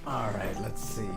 All right, let's see.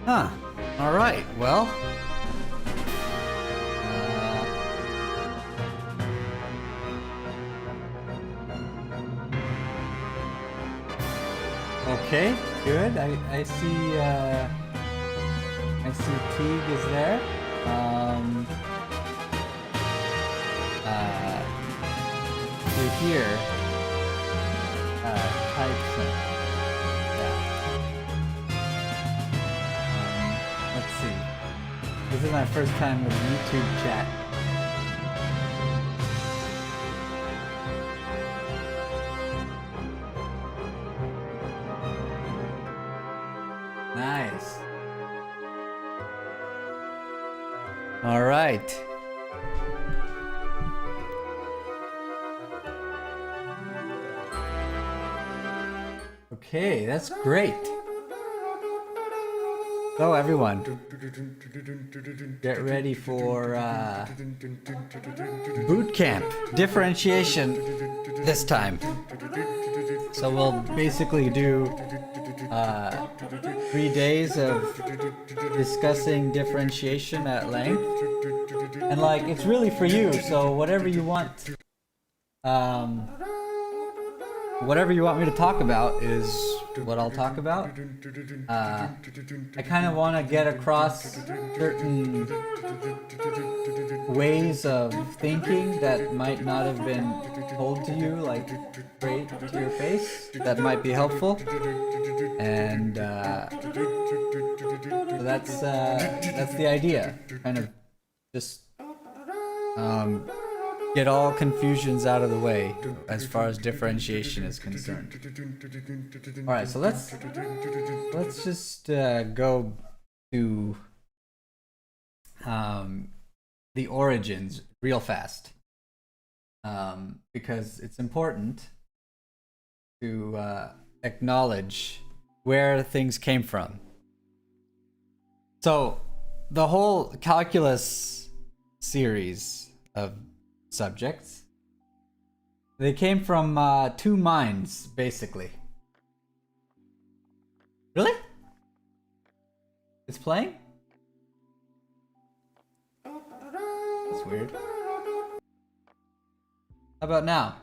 Huh. All right. Well. Okay. Good. I see. I see Teague is there. You're here. Tyson. Let's see. This is my first time with YouTube chat. Nice. All right. Okay, that's great. So everyone, get ready for boot camp differentiation this time. So we'll basically do 3 days of discussing differentiation at length, and like it's really for you. So whatever you want. Whatever you want me to talk about is what I'll talk about. I kind of want to get across certain ways of thinking that might not have been told to you, like straight to your face, that might be helpful. And so that's the idea. Kind of just get all confusions out of the way as far as differentiation is concerned. All right, so let's just go to the origins real fast, because it's important to acknowledge where things came from. So the whole calculus series of subjects, they came from 2 minds, basically. Really? It's playing? That's weird. How about now?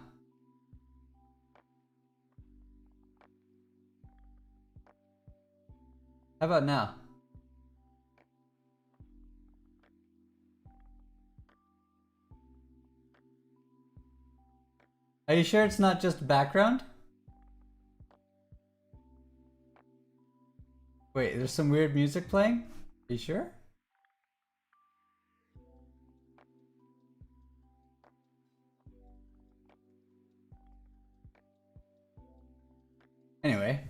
How about now? Are you sure it's not just background? Wait, there's some weird music playing? Are you sure? Anyway.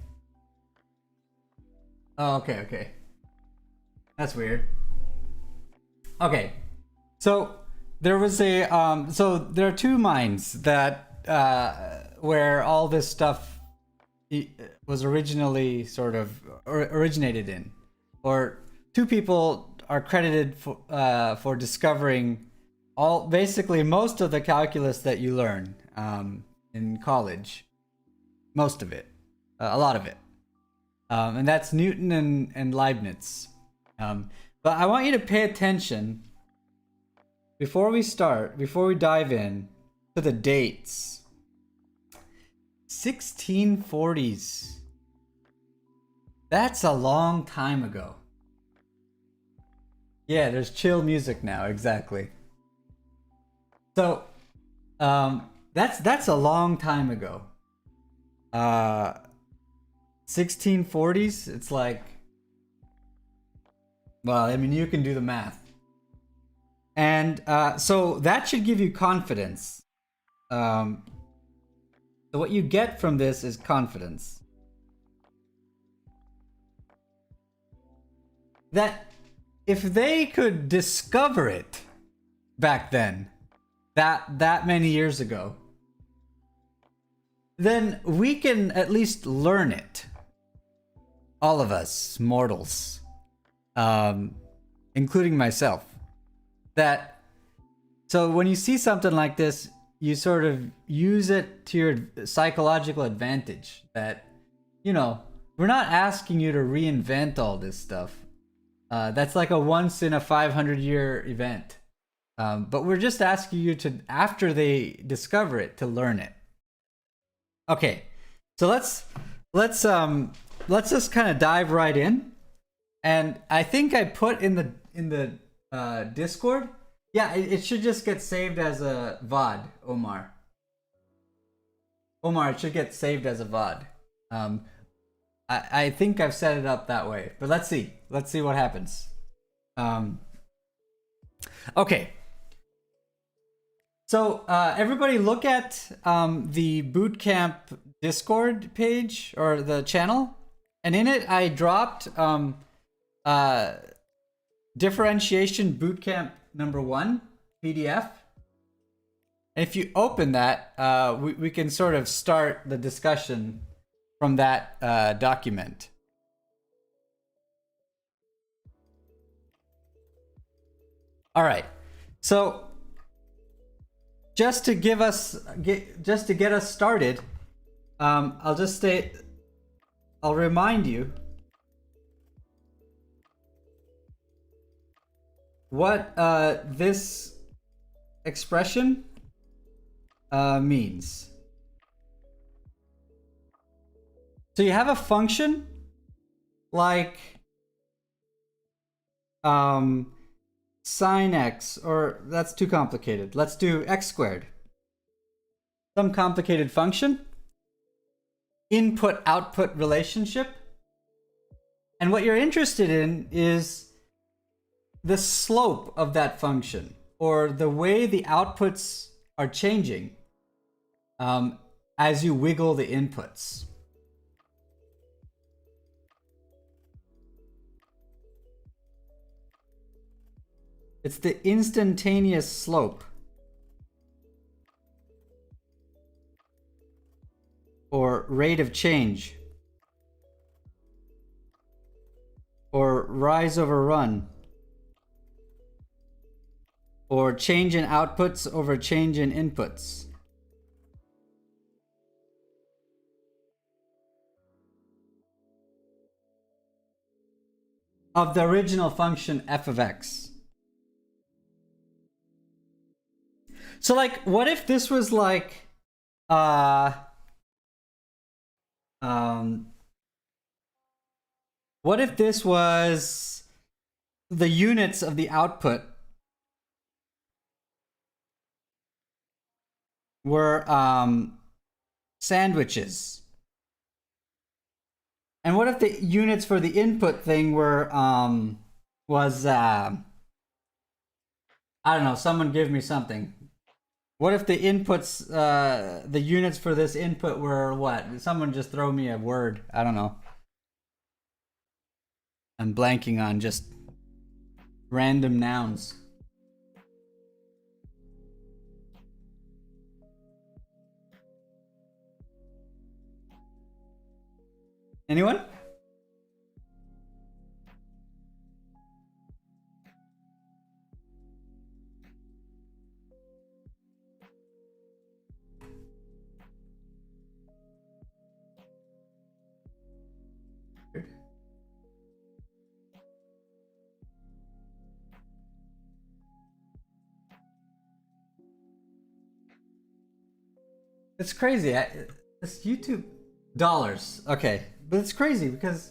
Oh, okay, okay. That's weird. Okay. So there was a so there are two minds that where all this stuff was originally sort of originated in, or two people are credited for discovering basically most of the calculus that you learn in college, most of it, a lot of it, and that's Newton and Leibniz. But I want you to pay attention before we dive in to the dates. 1640s. That's a long time ago. Yeah, there's chill music now, exactly. So, that's a long time ago. 1640s, it's like, well, I mean, you can do the math. And so that should give you confidence. So what you get from this is confidence. That if they could discover it back then, that many years ago, then we can at least learn it. All of us mortals, including myself. That so when you see something like this, you sort of use it to your psychological advantage. That, you know, we're not asking you to reinvent all this stuff. That's like a once in a 500-year event. But we're just asking you to, after they discover it, to learn it. Okay, so let's just kind of dive right in. And I think I put in the Discord. Yeah, it should just get saved as a VOD, Omar. Omar, it should get saved as a VOD. I think I've set it up that way, but let's see. Let's see what happens. Okay. So everybody look at the Bootcamp Discord page or the channel, and in it I dropped Differentiation Bootcamp #1 PDF. And if you open that, we can sort of start the discussion from that document. All right, so just to get us started, I'll remind you what this expression means. So you have a function like sine x, or that's too complicated. Let's do x squared. Some complicated function. Input-output relationship. And what you're interested in is the slope of that function, or the way the outputs are changing as you wiggle the inputs. It's the instantaneous slope, or rate of change, or rise over run, or change in outputs over change in inputs. Of the original function f of x. So like, what if this was like, what if this was the units of the output were sandwiches, And what if the units for the input thing were I don't know, someone give me something. What if the inputs, the units for this input were what? Someone just throw me a word. I don't know. I'm blanking on just random nouns. Anyone? It's crazy. This YouTube dollars. Okay, but it's crazy because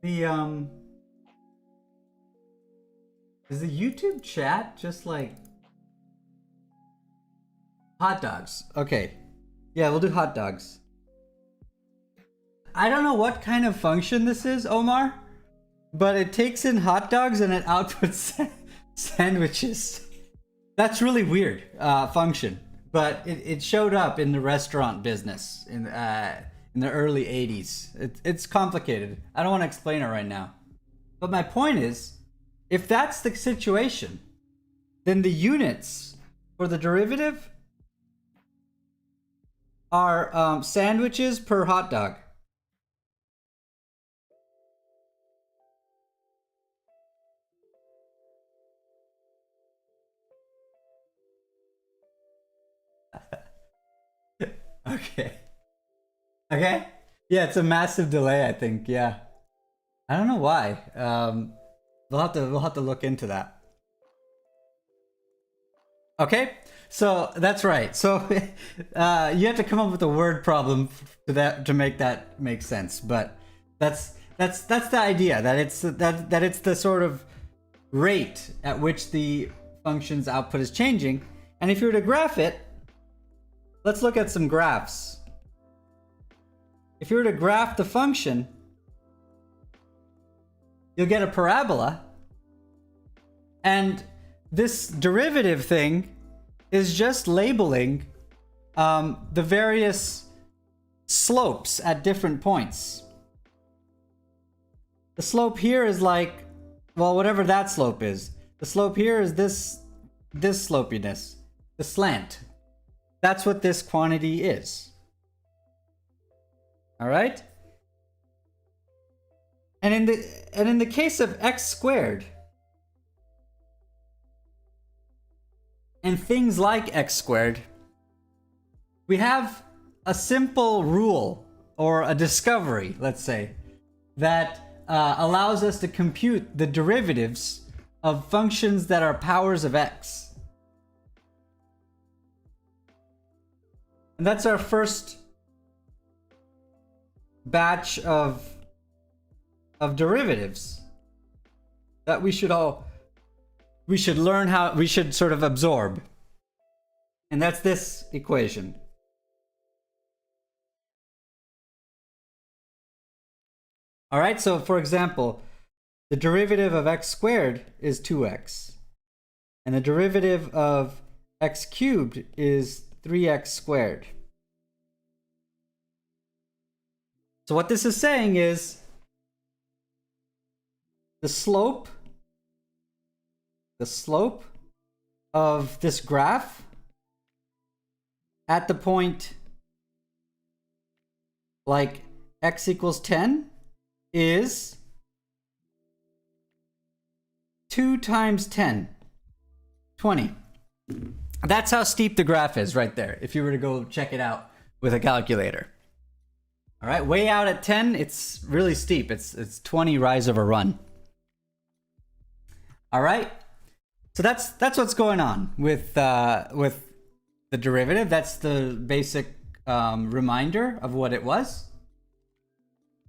the is the YouTube chat just like hot dogs? Okay, yeah, we'll do hot dogs. I don't know what kind of function this is, Omar, but it takes in hot dogs and it outputs sandwiches. That's really weird function. But it showed up in the restaurant business in the early 80s. It's complicated. I don't want to explain it right now. But my point is, if that's the situation, then the units for the derivative are sandwiches per hot dog. Okay. Okay. Yeah, it's a massive delay, I think. Yeah. I don't know why. We'll have to look into that. Okay. So that's right. So you have to come up with a word problem to make that make sense. But that's the idea, that it's the sort of rate at which the function's output is changing. And if you were to graph it, let's look at some graphs. If you were to graph the function, you'll get a parabola. And this derivative thing is just labeling the various slopes at different points. The slope here is like, well, whatever that slope is. The slope here is this slopiness, the slant. That's what this quantity is. All right? And in the case of x squared and things like x squared, we have a simple rule or a discovery, let's say, that allows us to compute the derivatives of functions that are powers of x. And that's our first batch of derivatives that we should sort of absorb. And that's this equation. All right, so for example, the derivative of x squared is 2x. And the derivative of x cubed is 3x squared. So what this is saying is the slope of this graph at the point like x equals 10 is 2 times 10, 20. That's how steep the graph is right there, if you were to go check it out with a calculator. All right, way out at 10, it's really steep. It's 20 rise over run. All right, so that's what's going on with the derivative. That's the basic reminder of what it was.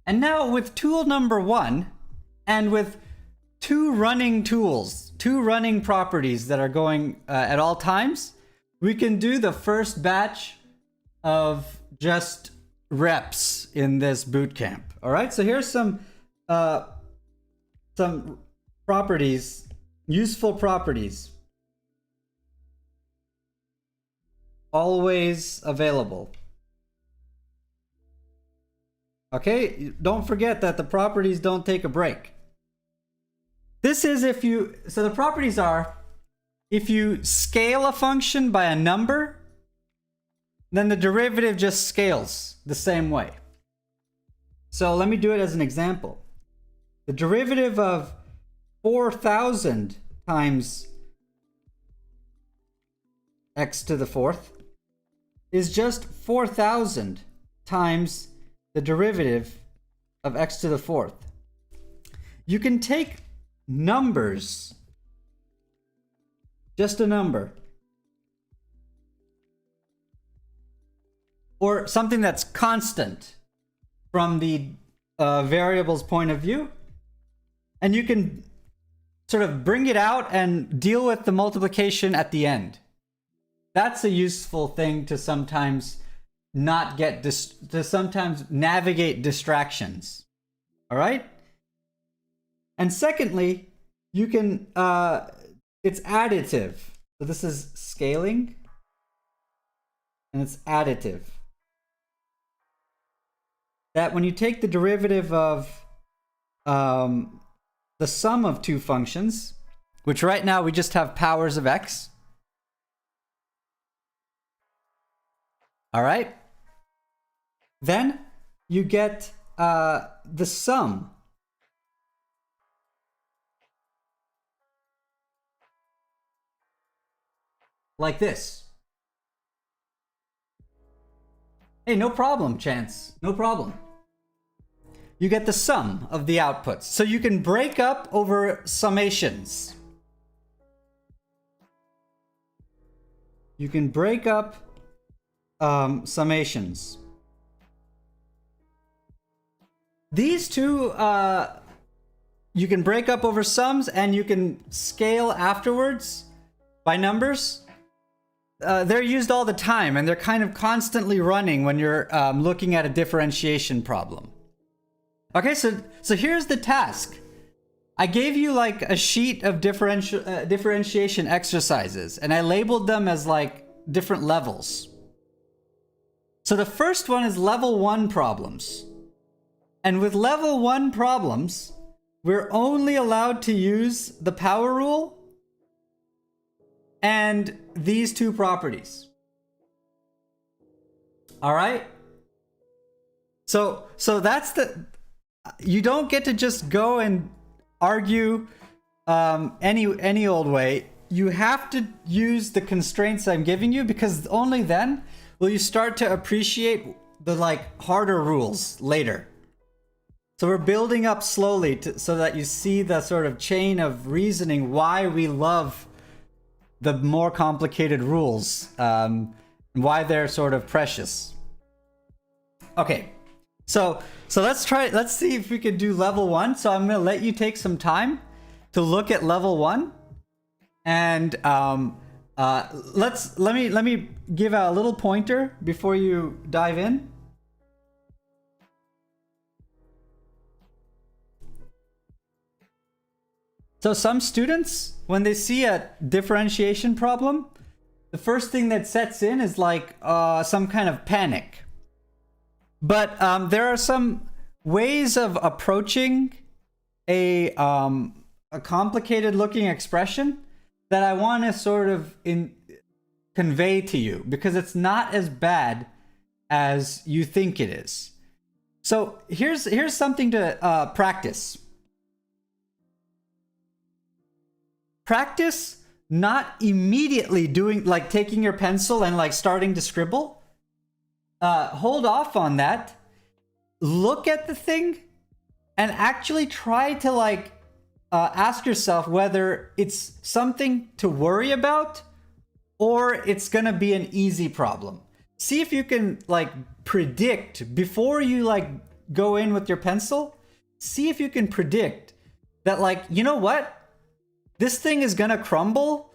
And now with tool number 1, and with two running tools, two running properties that are going at all times, we can do the first batch of just reps in this bootcamp. All right, so here's some properties, useful properties. Always available. Okay, don't forget that the properties don't take a break. This is so the properties are, if you scale a function by a number, then the derivative just scales the same way. So let me do it as an example. The derivative of 4,000 times x to the fourth is just 4,000 times the derivative of x to the fourth. You can take numbers, just a number, or something that's constant from the variable's point of view, and you can sort of bring it out and deal with the multiplication at the end. That's a useful thing to sometimes not get to sometimes navigate distractions. All right? And secondly, you can it's additive. So this is scaling and it's additive. That when you take the derivative of the sum of two functions, which right now we just have powers of x. All right? Then you get the sum. Like this. Hey, no problem, Chance. No problem. You get the sum of the outputs. So you can break up over summations. You can break up summations. These two, you can break up over sums and you can scale afterwards by numbers. They're used all the time and they're kind of constantly running when you're looking at a differentiation problem. Okay, so here's the task. I gave you like a sheet of differentiation exercises and I labeled them as like different levels. So the first one is level 1 problems. And with level 1 problems, we're only allowed to use the power rule and these two properties. All right? So that's you don't get to just go and argue any old way. You have to use the constraints I'm giving you, because only then will you start to appreciate the like harder rules later. So we're building up slowly so that you see the sort of chain of reasoning why we love the more complicated rules, and why they're sort of precious. Okay, so let's see if we could do level 1. So I'm gonna let you take some time to look at level 1, and let me give a little pointer before you dive in. So some students, when they see a differentiation problem, the first thing that sets in is like some kind of panic. But there are some ways of approaching a complicated looking expression that I want to sort of convey to you, because it's not as bad as you think it is. So here's something to practice. Practice not immediately taking your pencil and like starting to scribble. Hold off on that. Look at the thing and actually try to ask yourself whether it's something to worry about or it's gonna be an easy problem. See if you can predict before you go in with your pencil. See if you can predict that, you know what? This thing is gonna crumble.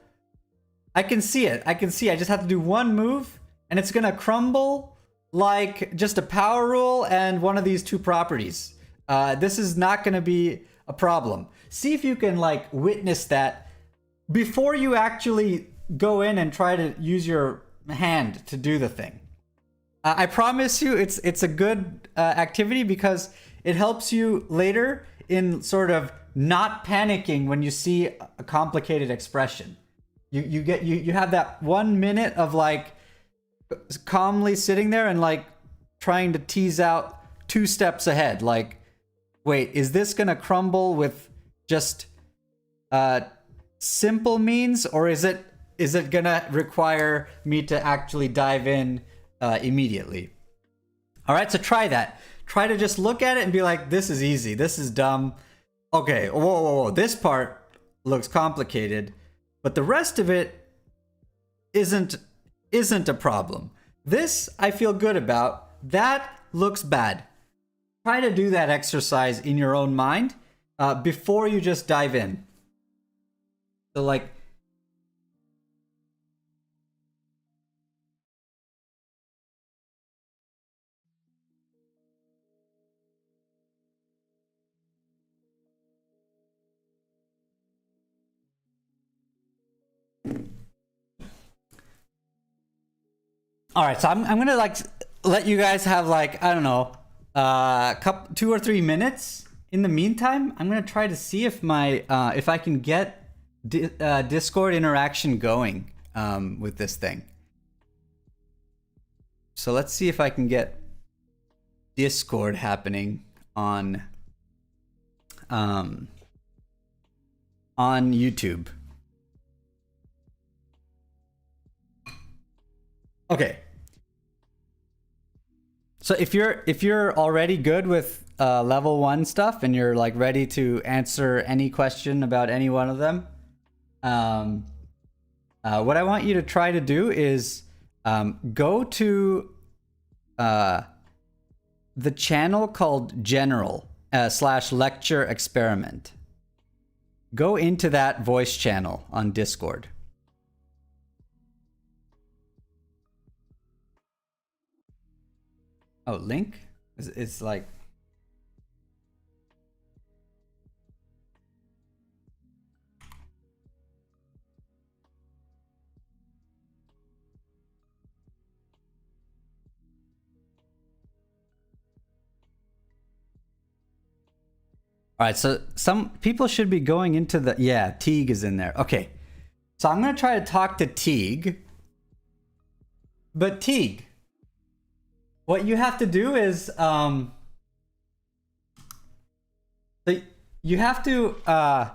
I can see it. I just have to do one move and it's gonna crumble like just a power rule and one of these two properties. this is not going to be a problem. See if you can like witness that before you actually go in and try to use your hand to do the thing. I promise you it's a good activity because it helps you later in sort of not panicking when you see a complicated expression. You have that 1 minute of like calmly sitting there and like trying to tease out 2 steps ahead. Like, wait, is this gonna crumble with just simple means, or is it gonna require me to actually dive in immediately? All right, so try that. Try to just look at it and be like, this is easy, this is dumb. Okay, whoa, this part looks complicated, but the rest of it isn't a problem. This I feel good about. That looks bad. Try to do that exercise in your own mind before you just dive in. So like, all right, so I'm gonna like let you guys have like, I don't know, couple 2 or 3 minutes. In the meantime, I'm gonna try to see if my if I can get Discord interaction going with this thing. So let's see if I can get Discord happening on YouTube. Okay. So if you're already good with level 1 stuff and you're like ready to answer any question about any one of them, what I want you to try to do is go to the channel called General / Lecture Experiment. Go into that voice channel on Discord. Oh, link? It's like... All right, so some people should be going into the... Yeah, Teague is in there. Okay, so I'm going to try to talk to Teague. But Teague, what you have to do is... you have to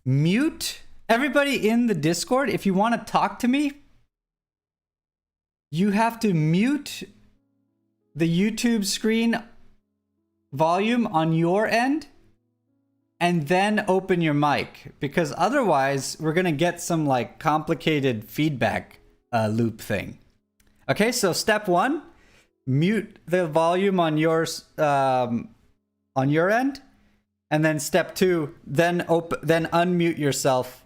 mute everybody in the Discord. If you want to talk to me, you have to mute the YouTube screen volume on your end and then open your mic, because otherwise we're gonna get some like complicated feedback loop thing. Okay, so step 1, mute the volume on yours on your end, and then step 2, then unmute yourself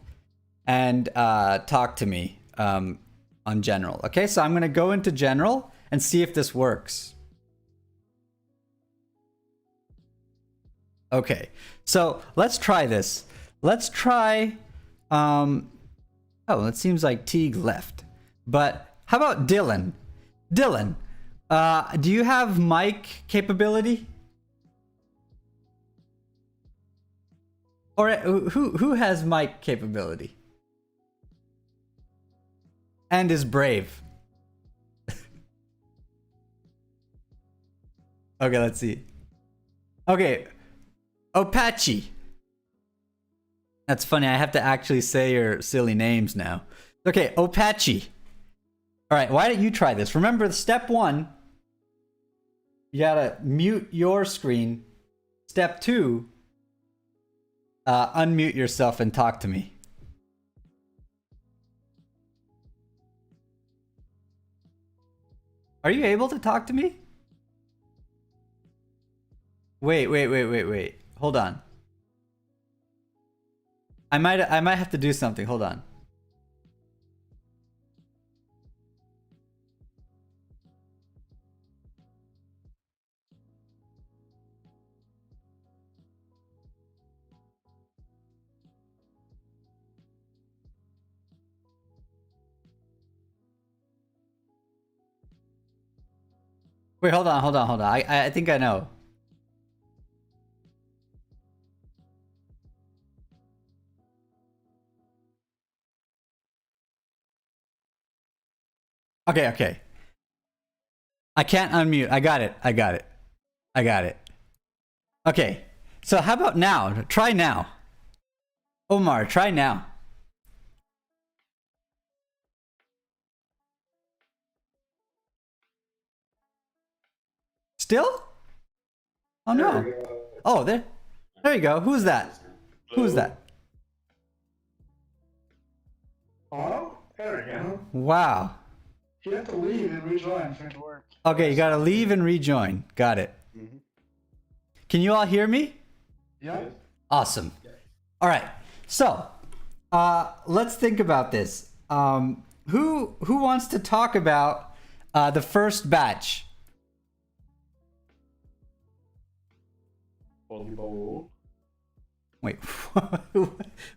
and talk to me on General. Okay, so I'm gonna go into General and see if this works. Okay, so let's try this. Let's try... oh, it seems like Teague left. But how about Dylan? Dylan, do you have mic capability? Or who has mic capability? And is brave? Okay, let's see. Okay. Apache. That's funny. I have to actually say your silly names now. Okay, Apache. All right, why don't you try this? Remember, step 1, you gotta mute your screen. Step 2, unmute yourself and talk to me. Are you able to talk to me? Wait. Hold on. I might have to do something. Hold on. Wait, hold on. I think I know. Okay. I can't unmute. I got it. Okay. So how about now? Try now. Omar, try now. Still? Oh no. Oh, there you go. Who's that? Who's that? Oh, there we go. Wow. You have to leave and rejoin for it to work. Okay, you gotta leave and rejoin. Got it. Can you all hear me? Yeah. Awesome. All right. So, let's think about this. Who wants to talk about the first batch? Wait.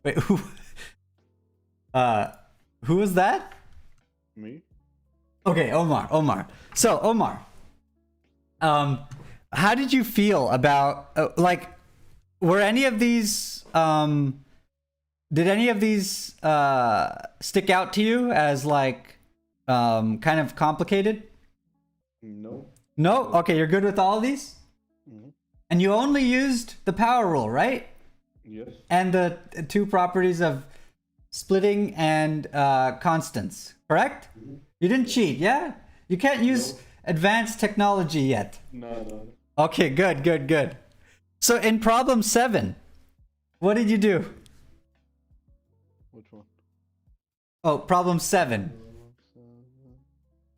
Wait. Who was that? Me? Okay, Omar. So, Omar, how did you feel about like, were any of these did any of these stick out to you as like kind of complicated? No. No? Okay, you're good with all of these? And you only used the power rule, right? Yes. And the two properties of splitting and constants, correct? You didn't cheat, yeah? You can't use advanced technology yet. No. Okay, good. So in problem 7, what did you do? Which one? Oh, problem 7.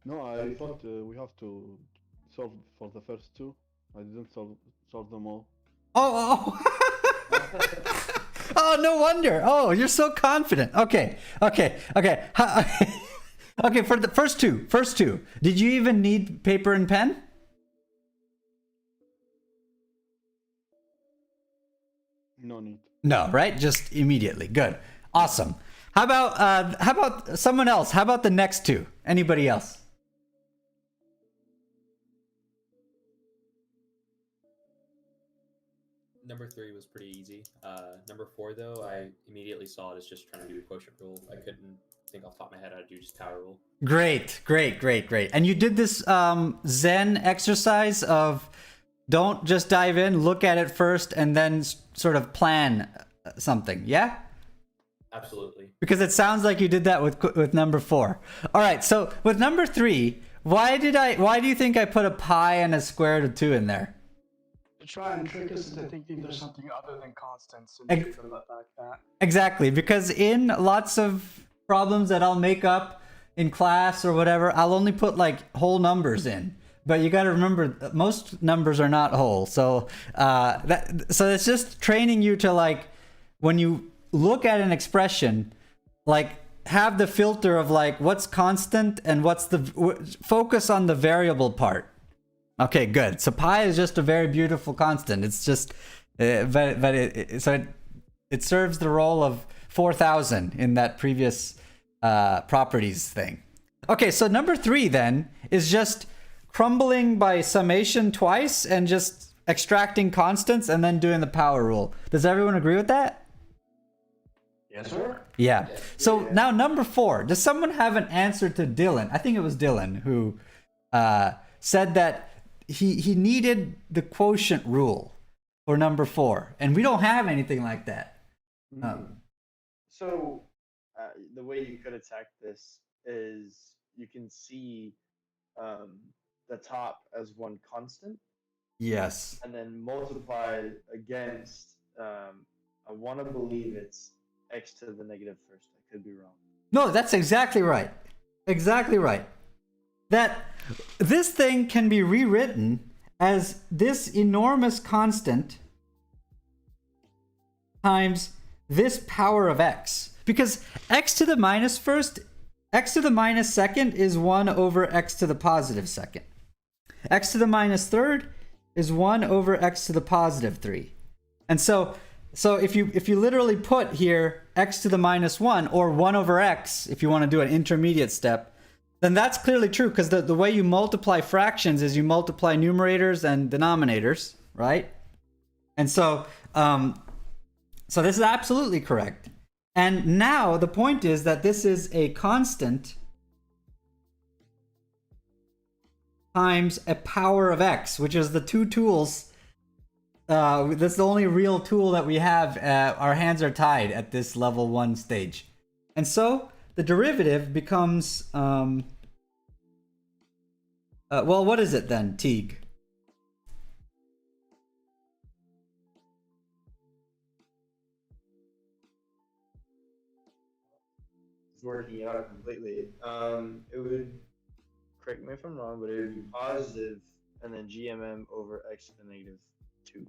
No, I thought we have to solve for the first two. I didn't solve them all. Oh. Oh, no wonder. Oh, you're so confident. Okay. Okay, for the first two. Did you even need paper and pen? No need. No, right? Just immediately. Good. Awesome. How about someone else? How about the next two? Anybody else? Number 3 was pretty easy. Number 4, though, I immediately saw it as just trying to do quotient rule. I couldn't think off the top of my head how to do just power rule. Great. And you did this Zen exercise of don't just dive in, look at it first, and then sort of plan something. Yeah? Absolutely. Because it sounds like you did that with number 4. All right. So with number 3, why do you think I put a pi and a square root of 2 in there? To try and trick us into thinking there's something other than constants and treat them like that. Exactly, because in lots of problems that I'll make up in class or whatever, I'll only put like whole numbers in. But you got to remember, most numbers are not whole. So so it's just training you to, like, when you look at an expression, like, have the filter of like what's constant and what's the focus on the variable part. Okay, good. So pi is just a very beautiful constant. It's just, but it serves the role of 4,000 in that previous properties thing. Okay, so number 3 then is just crumbling by summation twice and just extracting constants and then doing the power rule. Does everyone agree with that? Yes, sir. Yeah. So now number 4. Does someone have an answer to Dylan? I think it was Dylan who said that he needed the quotient rule for number 4, and we don't have anything like that. So the way you could attack this is you can see the top as one constant. Yes. And then multiply against, I want to believe it's x to the negative first. I could be wrong. No, that's exactly right. Exactly right. That this thing can be rewritten as this enormous constant times this power of x. Because x to the minus first, x to the minus second is 1 over x to the positive second. X to the minus third is 1 over x to the positive 3. And so if you literally put here x to the minus 1, or 1 over x, if you want to do an intermediate step, then that's clearly true, because the way you multiply fractions is you multiply numerators and denominators, right? And so so this is absolutely correct. And now the point is that this is a constant times a power of x, which is the two tools. That's the only real tool that we have. Our hands are tied at this level 1 stage. And so the derivative becomes, well, what is it then, Teague? It's working it out completely. It would, correct me if I'm wrong, but it would be positive and then GMM over x to the negative 2.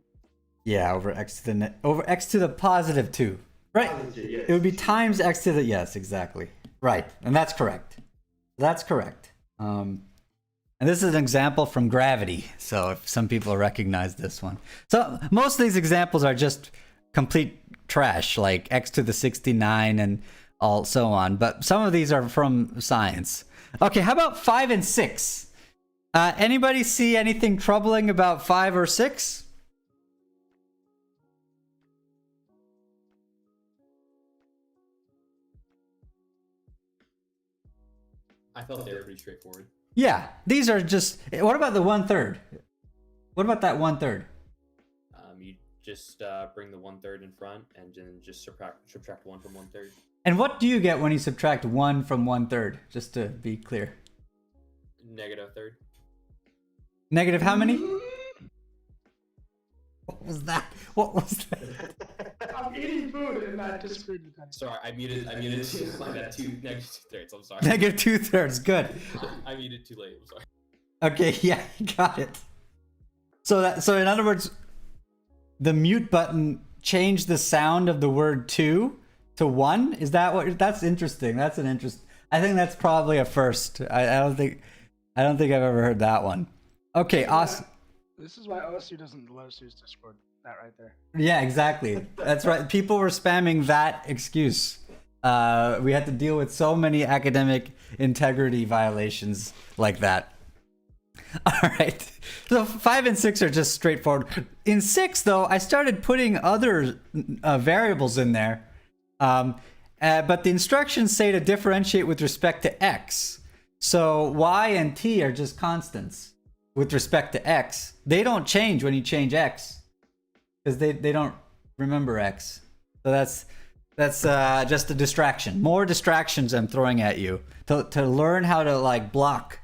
Yeah, over x to the positive 2. Right. Positive, yes. It would be times x to the, yes, exactly. Right. And that's correct. That's correct. And this is an example from Gravity. So if some people recognize this one. So most of these examples are just complete trash, like x to the 69 and all so on. But some of these are from science. Okay, how about 5 and 6? Anybody see anything troubling about 5 or 6? I felt they were pretty straightforward. Yeah, these are just. What about the 1/3? What about that 1/3? You just bring the 1/3 in front and then just subtract 1 from 1/3. And what do you get when you subtract 1 from 1/3? Just to be clear. Negative third. Negative how many? What was that? What was that? I'm eating food and I disagreed with that. Sorry, I muted two. My bad. Negative 2/3. I'm sorry. Negative 2/3. Good. I muted too late. I'm sorry. Okay, yeah, got it. So in other words, the mute button changed the sound of the word 2 to 1. Is that what? That's interesting. That's an interest. I think that's probably a first. I don't think I've ever heard that one. Okay, awesome. This is why OSU doesn't let us use Discord. That right there. Yeah, exactly. That's right. People were spamming that excuse. We had to deal with so many academic integrity violations like that. All right. So 5 and 6 are just straightforward. In 6, though, I started putting other variables in there. But the instructions say to differentiate with respect to x. So y and t are just constants with respect to x. They don't change when you change x, because they don't remember x. So that's just a distraction. More distractions I'm throwing at you to learn how to like block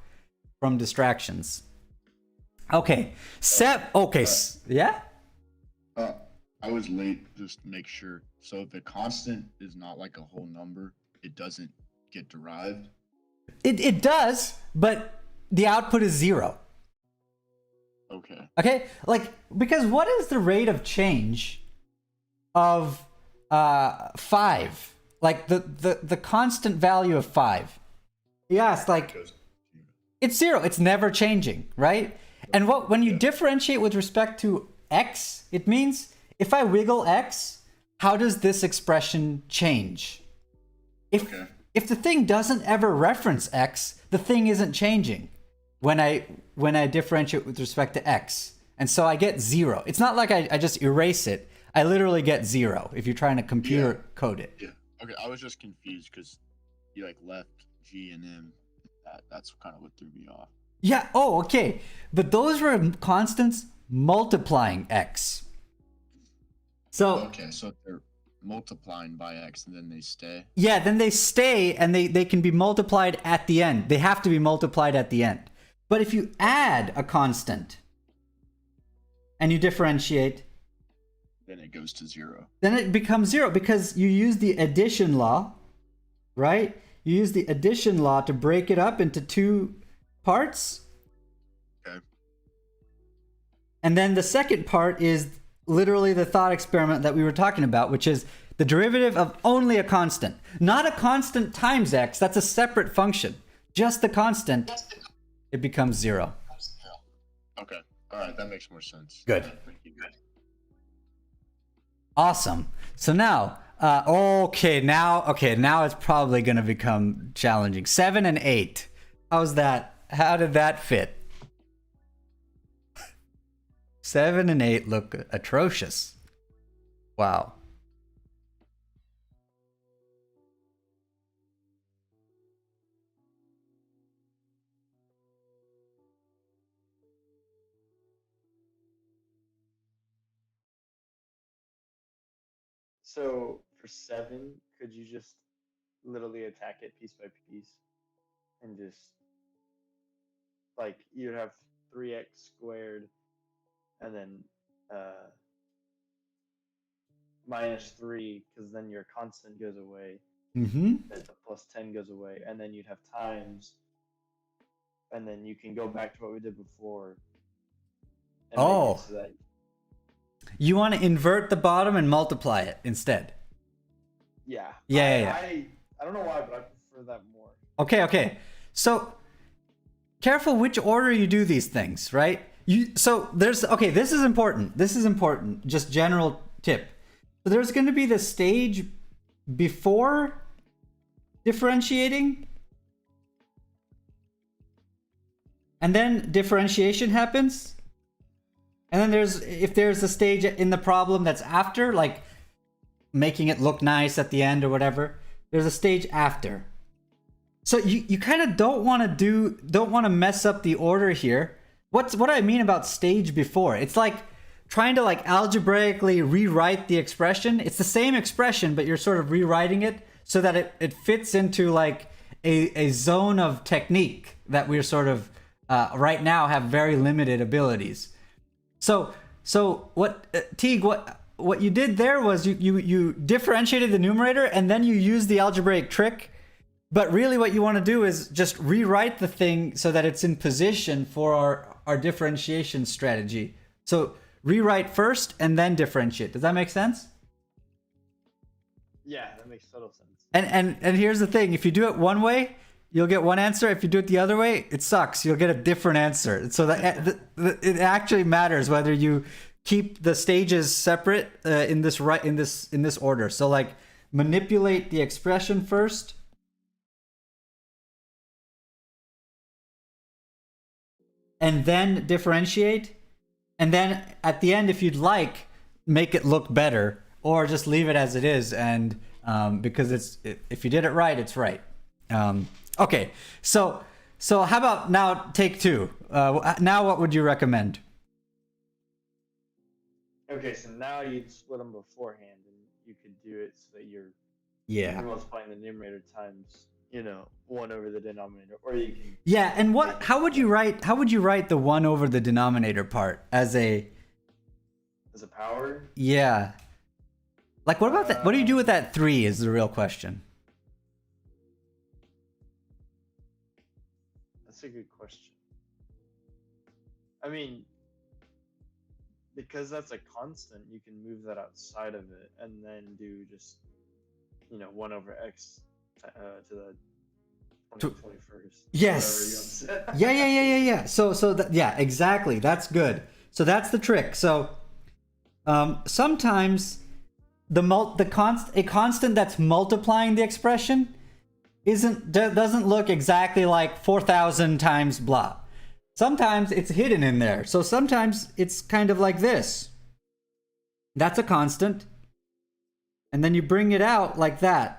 from distractions. Okay, yeah. I was late just to make sure. So if the constant is not like a whole number, it doesn't get derived. It does, but the output is 0. Okay. Okay, like, because what is the rate of change of 5? Like the constant value of 5. Yes, like it's 0. It's never changing, right? And when you differentiate with respect to x, it means if I wiggle x, how does this expression change? If the thing doesn't ever reference x, the thing isn't changing when I differentiate with respect to x. And so I get 0. It's not like I just erase it. I literally get 0 if you're trying to computer code it. Yeah. Okay, I was just confused because you like left G and M. That's kind of what threw me off. Yeah. Oh, okay. But those were constants multiplying x. So Okay, so they're multiplying by x and then they stay. yeah, then they stay and they can be multiplied at the end. They have to be multiplied at the end. But if you add a constant and you differentiate, Then it goes to 0. then it becomes 0 because you use the addition law, right? You use the addition law to break it up into 2 parts. Okay. And then the second part is literally the thought experiment that we were talking about, which is the derivative of only a constant. Not a constant times x, that's a separate function. Just the constant, it becomes 0. Okay. All right, that makes more sense. Good. Thank you. Awesome. So now, now it's probably going to become challenging. 7 and 8. How's that? How did that fit? 7 and 8 look atrocious. Wow. So for 7, could you just literally attack it piece by piece and just like you'd have 3x squared and then minus 3 because then your constant goes away. Mm-hmm. The plus 10 goes away, and then you'd have times, and then you can go back to what we did before. And make it Oh. so that, You want to invert the bottom and multiply it instead. yeah. Yeah. I don't know why, but I prefer that more. Okay. So careful which order you do these things, right? This is important. Just general tip. So there's going to be the stage before differentiating, and then differentiation happens. And then if there's a stage in the problem that's after, like making it look nice at the end or whatever, there's a stage after. So you kind of don't want to mess up the order here. What I mean about stage before, it's like trying to like algebraically rewrite the expression. It's the same expression, but you're sort of rewriting it so that it fits into like a zone of technique that we're sort of right now have very limited abilities. So what Teague, what you did there was you differentiated the numerator and then you used the algebraic trick. But really what you want to do is just rewrite the thing so that it's in position for our differentiation strategy. So rewrite first and then differentiate. Does that make sense? Yeah, that makes total sense. And here's the thing. If you do it one way, you'll get one answer. If you do it the other way, it sucks. You'll get a different answer. So that it actually matters whether you keep the stages separate in this order. So like manipulate the expression first. And then differentiate. And then at the end, if you'd like, make it look better, or just leave it as it is. And because if you did it right, it's right. Okay, so how about now take 2? Now what would you recommend? Okay, so now you'd split them beforehand, and you could do it so that you're multiplying the numerator times 1 over the denominator, or you can. Yeah, and how would you write the 1 over the denominator part as a power? Yeah. Like what about that? What do you do with that 3 is the real question. That's a good question. I mean, because that's a constant, you can move that outside of it and then do just 1 over x to the 21st. Yes. Yeah. Yeah, exactly. That's good. So that's the trick. So sometimes a constant that's multiplying the expression doesn't look exactly like 4,000 times blah. Sometimes it's hidden in there. So sometimes it's kind of like this. That's a constant. And then you bring it out like that.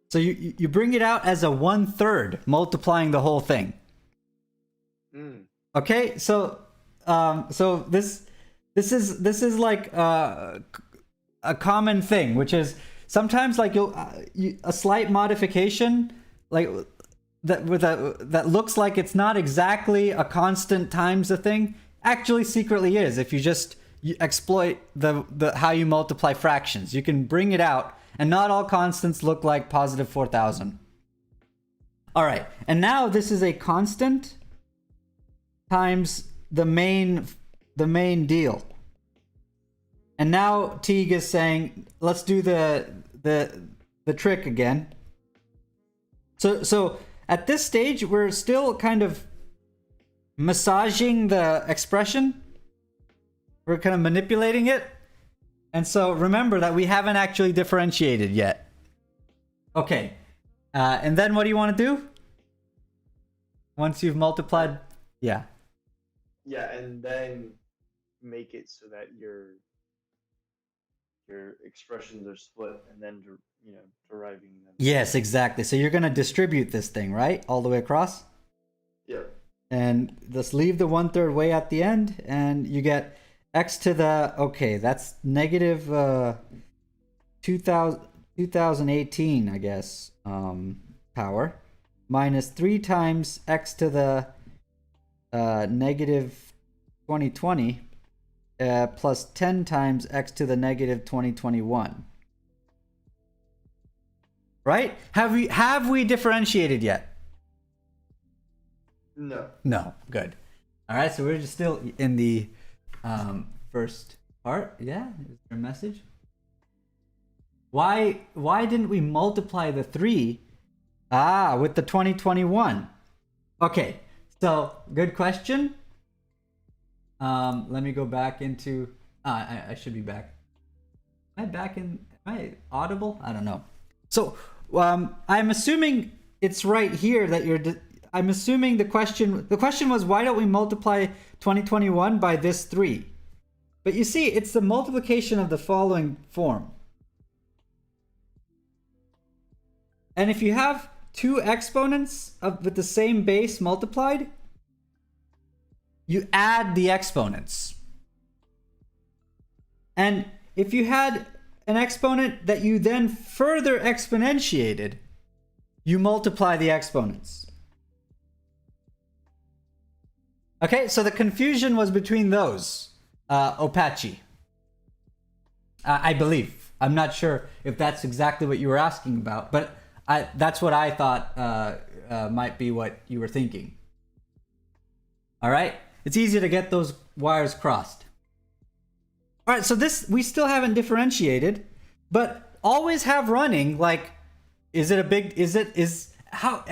So you bring it out as a 1/3, multiplying the whole thing. Okay, so this is like a common thing, which is sometimes like a slight modification like that looks like it's not exactly a constant times a thing actually secretly is. If you just exploit the how you multiply fractions, you can bring it out. And not all constants look like positive 4,000. All right, and now this is a constant times the main deal. And now Teague is saying, let's do the trick again. So at this stage, we're still kind of massaging the expression. We're kind of manipulating it. And so remember that we haven't actually differentiated yet. Okay. And then what do you want to do? Once you've multiplied, yeah. Yeah, and then make it so that your expressions are split, and then deriving them. Yes, exactly. So you're going to distribute this thing, right? All the way across? Yeah. And just leave the 1/3 way at the end, and you get x to the, okay, that's negative 2018, I guess, power, minus 3 times x to the negative 2020, plus 10 times x to the negative 2021. Right? Have we differentiated yet? No. No. Good. All right. So we're just still in the first part. Yeah. Is there a message? Why didn't we multiply the 3 with the 2021? Okay. So good question. Let me go back into. I should be back. Am I back in? Am I audible? I don't know. So I'm assuming it's right here that you're. I'm assuming the question was, why don't we multiply 2021 by this 3? But you see, it's the multiplication of the following form. And if you have two exponents with the same base multiplied, you add the exponents. And if you had an exponent that you then further exponentiated, you multiply the exponents. Okay, so the confusion was between those, Opachi. I believe. I'm not sure if that's exactly what you were asking about, but that's what I thought might be what you were thinking. All right, it's easy to get those wires crossed. All right, so this, we still haven't differentiated, but always have running, like, how,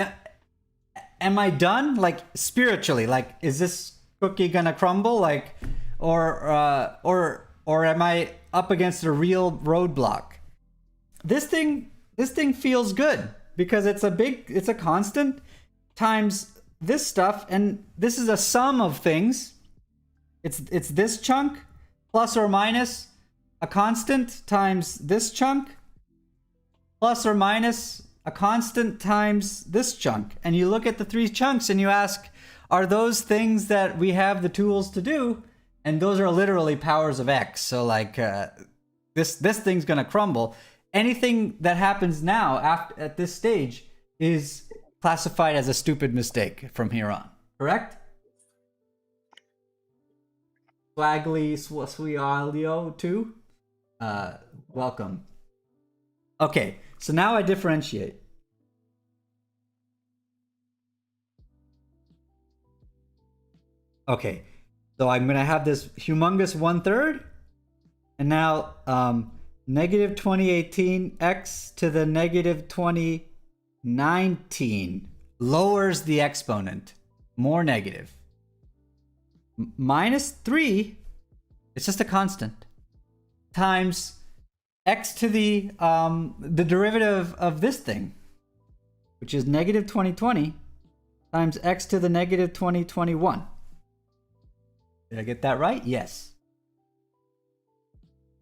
am I done? Like, spiritually, like, is this cookie gonna crumble? Like, or am I up against a real roadblock? This thing feels good because it's a constant times this stuff, and this is a sum of things. It's this chunk plus or minus a constant times this chunk plus or minus a constant times this chunk. And you look at the 3 chunks and you ask, are those things that we have the tools to do? And those are literally powers of x. So like this thing's gonna crumble. Anything that happens now at this stage is classified as a stupid mistake from here on. Correct? Swaggly Swialio too. Welcome. Okay, so now I differentiate. Okay, so I'm gonna have this humongous 1/3, and now negative 2018 x to the negative 2019 lowers the exponent, more negative. Minus 3, it's just a constant, times x to the derivative of this thing, which is negative 2020 times x to the negative 2021. Did I get that right? Yes.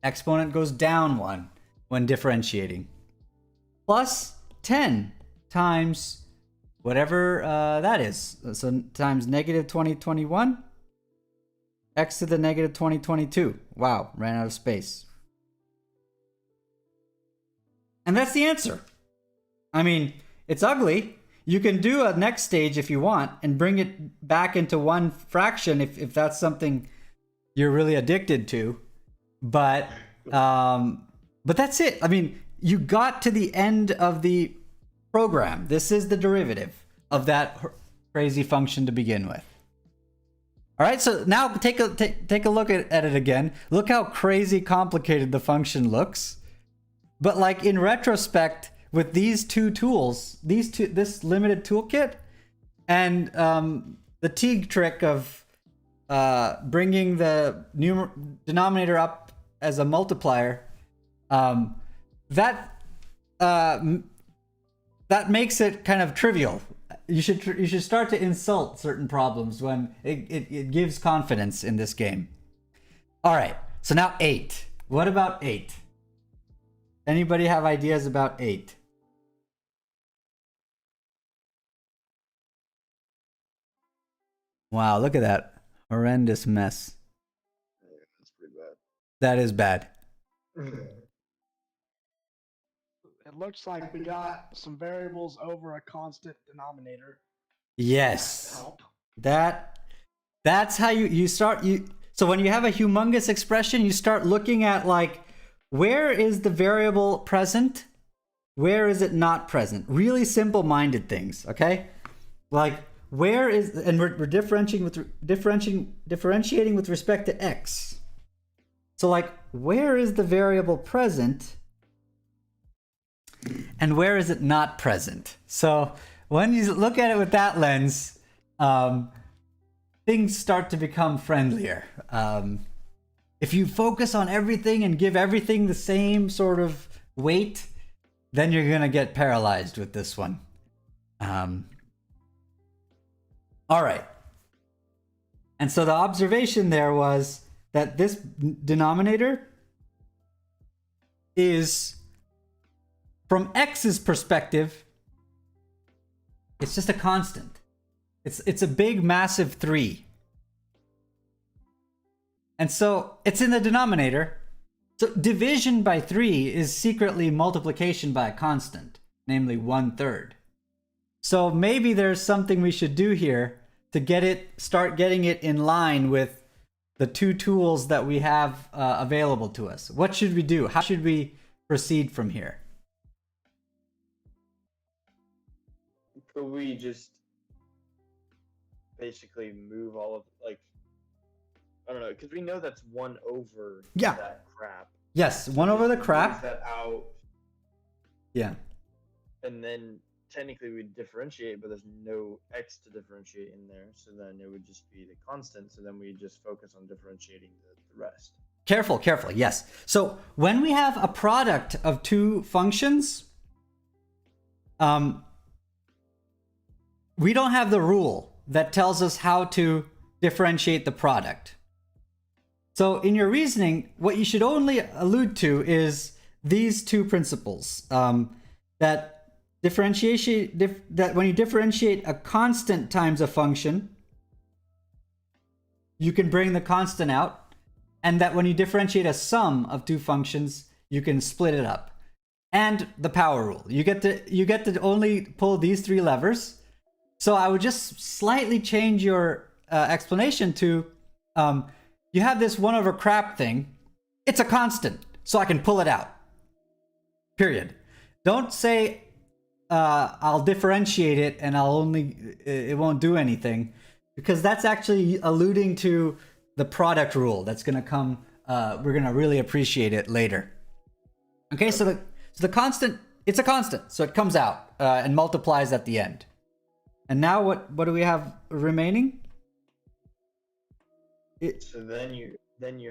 Exponent goes down 1 when differentiating. Plus 10 times whatever that is. So times negative 2021, x to the negative 2022. Wow, ran out of space. And that's the answer. I mean, it's ugly. You can do a next stage if you want and bring it back into one fraction if that's something you're really addicted to. But that's it. I mean, you got to the end of the program. This is the derivative of that crazy function to begin with. All right, so now take a look at it again. Look how crazy complicated the function looks. But like in retrospect, with these two tools, this limited toolkit, and the Teague trick of bringing the denominator up as a multiplier, that that makes it kind of trivial. You should start to insult certain problems when it gives confidence in this game. All right, so now 8. What about 8? Anybody have ideas about 8? Wow, look at that horrendous mess. Yeah, that's pretty bad. That is bad. It looks like we got some variables over a constant denominator. Yes. Help. That's how you start. So when you have a humongous expression, you start looking at like, where is the variable present? Where is it not present? Really simple-minded things, okay? Like, where is, and we're differentiating with respect to x. So like, where is the variable present and where is it not present? So when you look at it with that lens, things start to become friendlier. If you focus on everything and give everything the same sort of weight, then you're gonna get paralyzed with this one. All right. And so the observation there was that this denominator is, from x's perspective, it's just a constant. It's a big, massive 3. And so it's in the denominator. So division by 3 is secretly multiplication by a constant, namely 1/3. So maybe there's something we should do here to start getting it in line with the 2 tools that we have available to us. What should we do? How should we proceed from here? Could we just basically move all of, like, I don't know, because we know that's 1 over Yeah. that crap. Yes, 1 over the Move crap. that out, Yeah. and then technically we'd differentiate, but there's no x to differentiate in there, so then it would just be the constant, so then we just focus on differentiating the rest. Careful, yes. So when we have a product of 2 functions, we don't have the rule that tells us how to differentiate the product. So in your reasoning, what you should only allude to is these 2 principles. That when you differentiate a constant times a function, you can bring the constant out, and that when you differentiate a sum of 2 functions, you can split it up. And the power rule. You get to only pull these 3 levers. So I would just slightly change your explanation to, you have this 1 over crap thing. It's a constant, so I can pull it out. Period. Don't say, I'll differentiate it and it won't do anything, because that's actually alluding to the product rule that's going to come. We're going to really appreciate it later. Okay, so the constant, it's a constant, so it comes out and multiplies at the end. And now what do we have remaining? So then you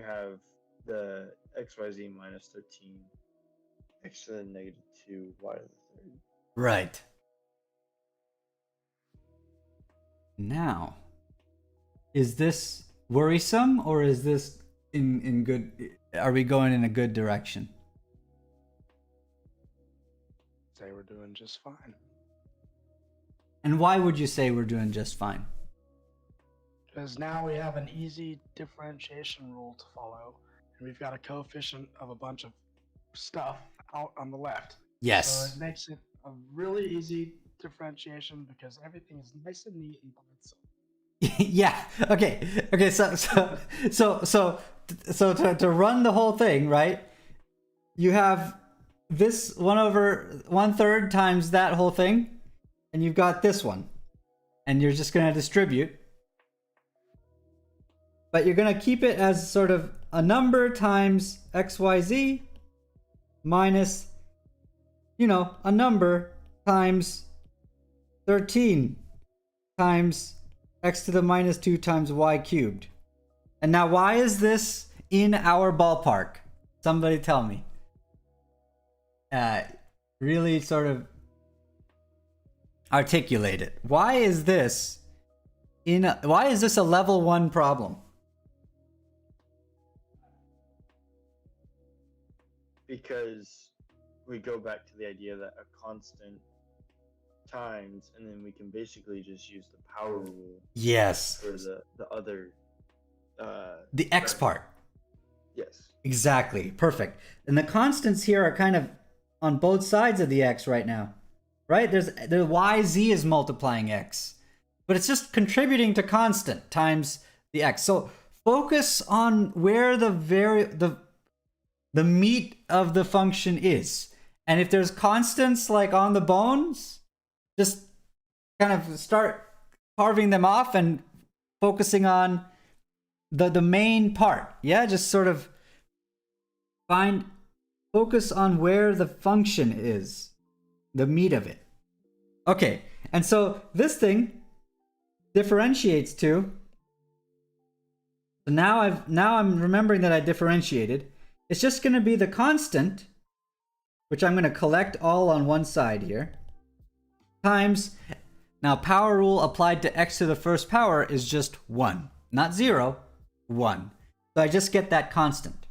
have the xyz minus 13, x to the negative 2, y to the 3rd. Right. Now, is this worrisome, or is this in good? Are we going in a good direction? Say we're doing just fine. And why would you say we're doing just fine? Because now we have an easy differentiation rule to follow, and we've got a coefficient of a bunch of stuff out on the left. Yes. So it makes it a really easy differentiation because everything is nice and neat and by itself. Yeah. Okay. So to run the whole thing, right? You have this 1 over 1/3 times that whole thing, and you've got this one, and you're just going to distribute, but you're going to keep it as sort of a number times xyz minus, a number times 13 times x to the minus 2 times y cubed. And now, why is this in our ballpark? Somebody tell me. Really sort of articulate it. Why is this a level 1 problem? Because we go back to the idea that a constant times, and then we can basically just use the power rule Yes. for the other. The X part. Yes. Exactly. Perfect. And the constants here are kind of on both sides of the X right now. Right? The YZ is multiplying X. But it's just contributing to constant times the X. So focus on where the meat of the function is. And if there's constants like on the bones, just kind of start carving them off and focusing on the main part. Yeah, just sort of focus on where the function is, the meat of it. Okay, and so this thing differentiates to. So now I'm remembering that I differentiated. It's just going to be the constant, which I'm going to collect all on one side here, times. Now power rule applied to x to the first power is just 1, not 0, 1. So I just get that constant.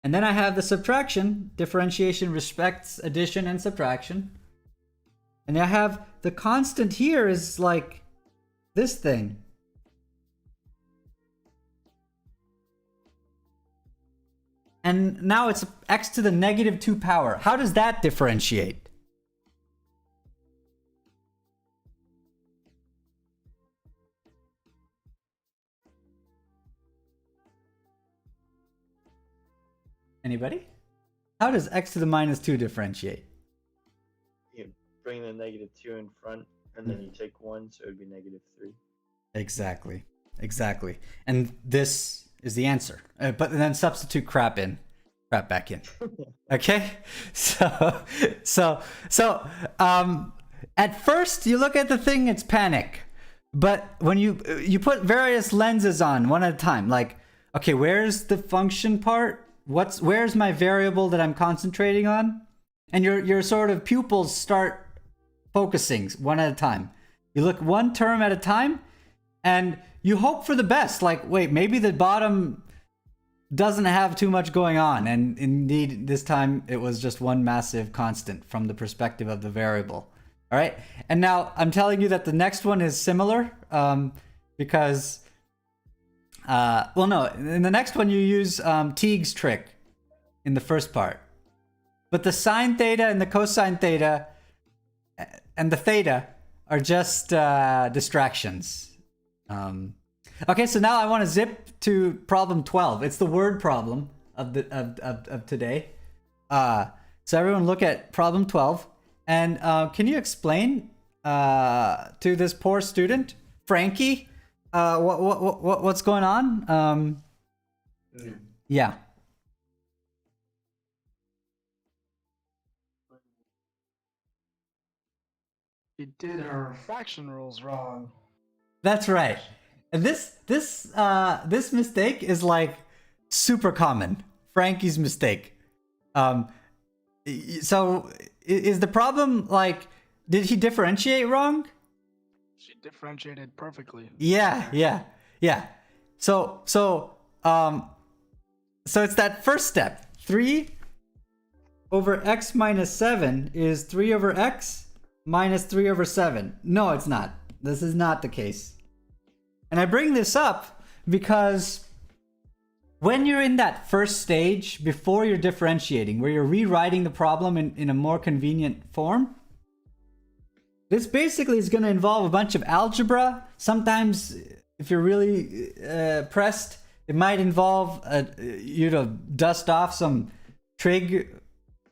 And then I have the subtraction. Differentiation respects addition and subtraction. And I have the constant here is like this thing. And now it's x to the negative 2 power. How does that differentiate? Anybody? How does x to the minus 2 differentiate? You bring the negative 2 in front, and then you take 1, so it would be negative 3. Exactly. Exactly. And this is the answer. But then substitute crap back in. Okay? So at first you look at the thing, it's panic. But when you put various lenses on one at a time, like, okay, where's the function part? Where's my variable that I'm concentrating on? And your sort of pupils start focusing one at a time. You look one term at a time, and you hope for the best. Like, wait, maybe the bottom doesn't have too much going on. And indeed, this time it was just one massive constant from the perspective of the variable. All right. And now I'm telling you that the next one is similar because, well, no, in the next one you use Teague's trick in the first part. But the sine theta and the cosine theta and the theta are just distractions. Okay, so now I want to zip to problem 12. It's the word problem of today. So everyone look at problem 12. And can you explain to this poor student, Frankie, what's going on? Yeah. You did her fraction rules wrong. That's right. And this mistake is like super common. Frankie's mistake. So is the problem like, did he differentiate wrong? She differentiated perfectly. Yeah. So it's that first step. 3 over x minus 7 is 3 over x minus 3 over 7. No, it's not. This is not the case. And I bring this up because when you're in that first stage, before you're differentiating, where you're rewriting the problem in a more convenient form, this basically is going to involve a bunch of algebra. Sometimes, if you're really pressed, it might involve you to dust off some trig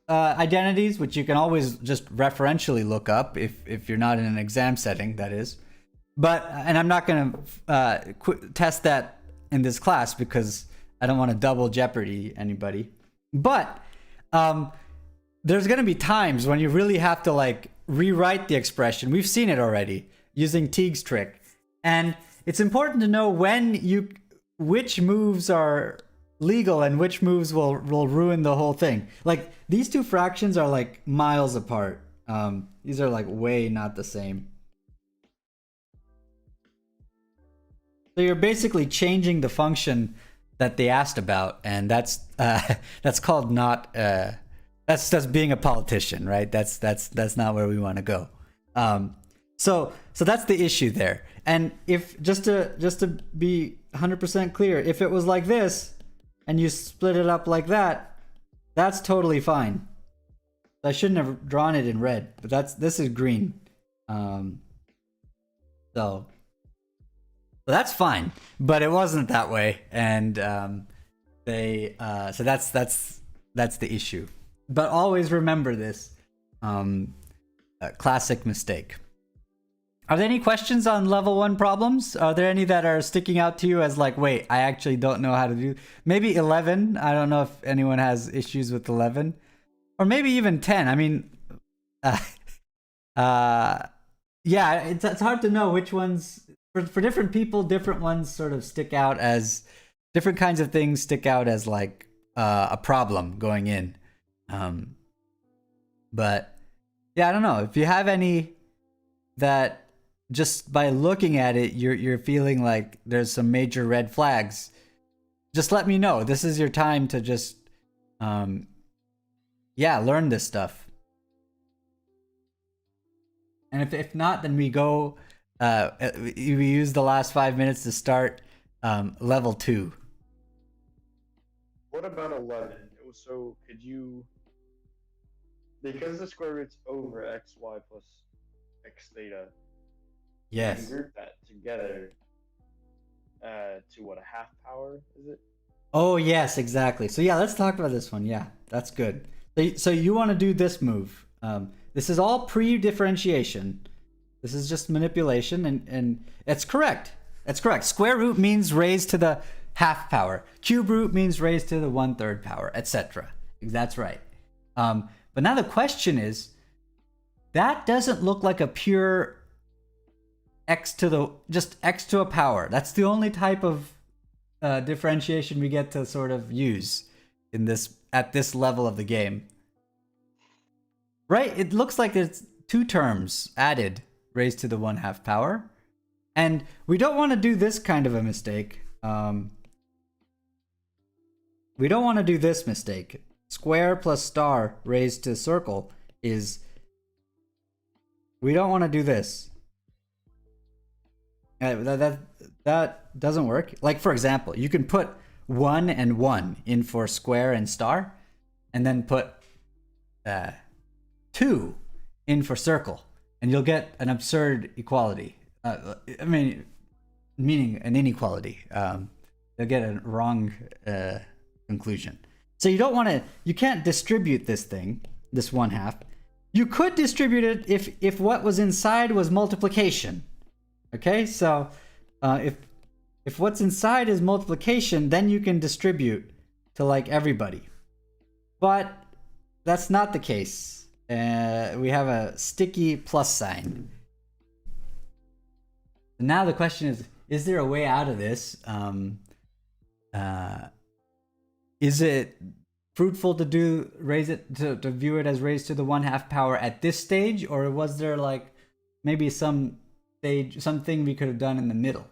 identities, which you can always just referentially look up if you're not in an exam setting, that is. And I'm not going to test that in this class because I don't want to double jeopardy anybody. But there's going to be times when you really have to like rewrite the expression. We've seen it already using Teague's trick. And it's important to know which moves are legal and which moves will ruin the whole thing. Like these two fractions are like miles apart. These are like way not the same. So you're basically changing the function that they asked about, and that's called not that's being a politician, right? That's not where we want to go. So that's the issue there. And if just to be 100% clear, if it was like this and you split it up like that, that's totally fine. I shouldn't have drawn it in red, but this is green. So that's fine, but it wasn't that way, and so that's the issue. But always remember this classic mistake. Are there any questions on level 1 problems? Are there any that are sticking out to you as like, wait, I actually don't know how to do? Maybe 11. I don't know if anyone has issues with 11, or maybe even 10. I mean, yeah, it's hard to know which ones. For different people, different ones sort of stick out as different kinds of things stick out as like a problem going in. But yeah, I don't know if you have any that just by looking at it, you're feeling like there's some major red flags. Just let me know. This is your time to just learn this stuff. And if not, then we go. We use the last 5 minutes to start level 2. What about 11? So could you, because the square root's over xy plus x theta, Yes. you can group that together to what, a half power, is it? Oh, yes, exactly. So yeah, let's talk about this one. Yeah, that's good. So you want to do this move. This is all pre-differentiation. This is just manipulation, and it's correct. It's correct. Square root means raised to the half power. Cube root means raised to the 1/3 power, etc. That's right. But now the question is, that doesn't look like a pure x to a power. That's the only type of differentiation we get to sort of use in this at this level of the game. Right? It looks like there's two terms added raised to the 1/2 power. And we don't want to do this kind of a mistake. We don't want to do this mistake. Square plus star raised to circle is... We don't want to do this. That doesn't work. Like, for example, you can put 1 and 1 in for square and star, and then put 2 in for circle, and you'll get an absurd equality. Meaning an inequality. You'll get a wrong conclusion. So you don't want to. You can't distribute this thing, this 1/2. You could distribute it if what was inside was multiplication. Okay, so if what's inside is multiplication, then you can distribute to like everybody. But that's not the case. We have a sticky plus sign. Now the question is there a way out of this? Is it fruitful to to view it as raised to the 1/2 power at this stage, or was there like maybe something we could have done in the middle?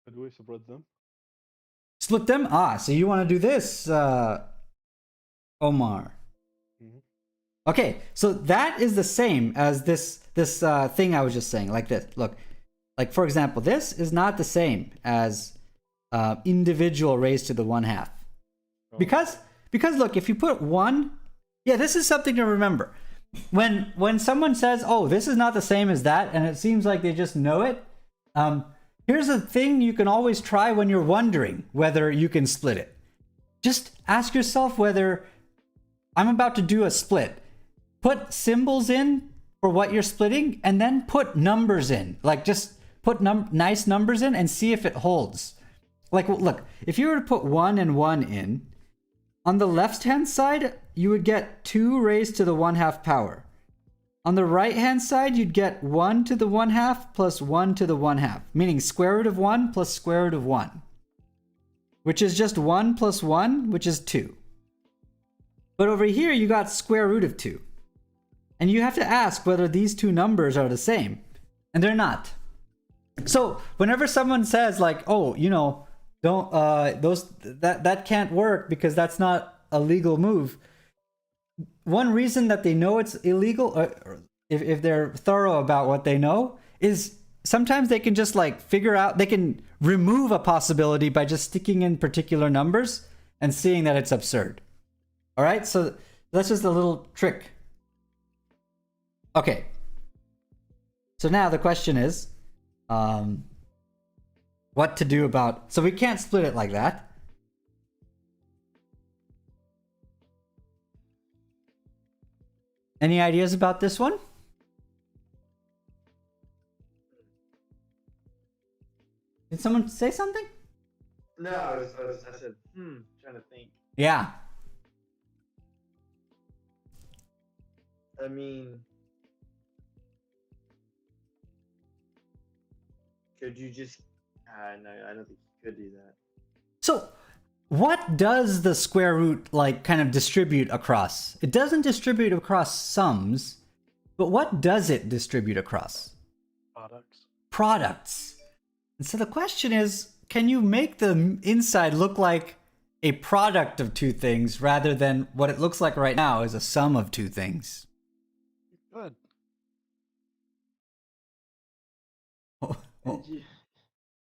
Could we split them? Split them? So you want to do this, Omar? Mm-hmm. Okay, so that is the same as this thing I was just saying, like this. Look, like for example, this is not the same as individual raised to the 1/2, because look, if you put 1, this is something to remember. When someone says, "Oh, this is not the same as that," and it seems like they just know it, here's a thing you can always try when you're wondering whether you can split it. Just ask yourself whether I'm about to do a split. Put symbols in for what you're splitting, and then put numbers in. Like just put nice numbers in and see if it holds. Like, look, if you were to put 1 and 1 in, on the left-hand side, you would get 2 raised to the 1/2 power. On the right-hand side, you'd get 1 to the 1/2 plus 1 to the 1/2, meaning square root of 1 plus square root of 1, which is just 1 plus 1, which is 2. But over here, you got square root of 2. And you have to ask whether these two numbers are the same. And they're not. So whenever someone says like, oh, you know, don't that can't work because that's not a legal move. One reason that they know it's illegal, or if they're thorough about what they know, is sometimes they can just like figure out, they can remove a possibility by just sticking in particular numbers and seeing that it's absurd. All right, so that's just a little trick. Okay. So now the question is, what to do about, so we can't split it like that. Any ideas about this one? Did someone say something? No, I said, trying to think. Yeah. I mean, could you just? No, I don't think you could do that. So what does the square root like kind of distribute across? It doesn't distribute across sums, but what does it distribute across? Products. Products. And so the question is, can you make the inside look like a product of two things rather than what it looks like right now is a sum of two things? Good. Oh.